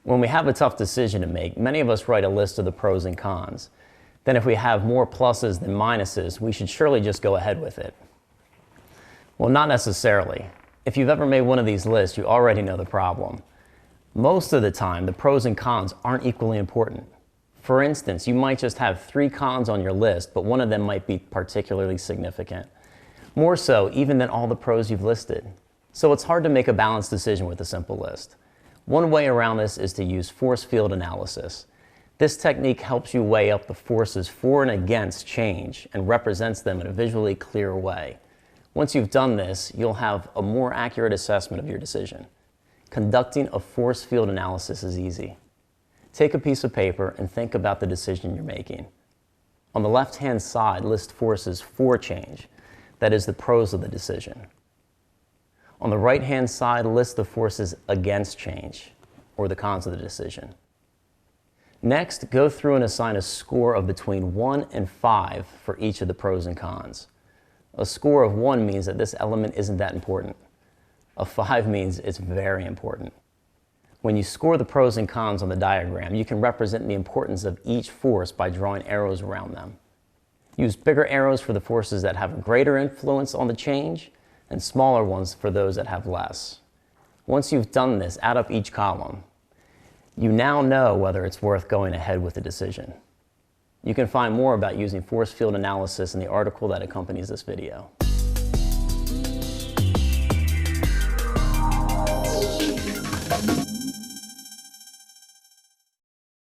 When we have a tough decision to make, many of us write a list of the pros and cons. Then if we have more pluses than minuses, we should surely just go ahead with it. Well, not necessarily. If you've ever made one of these lists, you already know the problem. Most of the time, the pros and cons aren't equally important. For instance, you might just have 3 cons on your list, but one of them might be particularly significant. More so even than all the pros you've listed. So it's hard to make a balanced decision with a simple list. One way around this is to use force field analysis. This technique helps you weigh up the forces for and against change and represents them in a visually clear way. Once you've done this, you'll have a more accurate assessment of your decision. Conducting a force field analysis is easy. Take a piece of paper and think about the decision you're making. On the left-hand side, list forces for change, that is the pros of the decision. On the right-hand side, list the forces against change, or the cons of the decision. Next, go through and assign a score of between 1 and 5 for each of the pros and cons. A score of 1 means that this element isn't that important. A 5 means it's very important. When you score the pros and cons on the diagram, you can represent the importance of each force by drawing arrows around them. Use bigger arrows for the forces that have a greater influence on the change, and smaller ones for those that have less. Once you've done this, add up each column. You now know whether it's worth going ahead with the decision. You can find more about using force field analysis in the article that accompanies this video.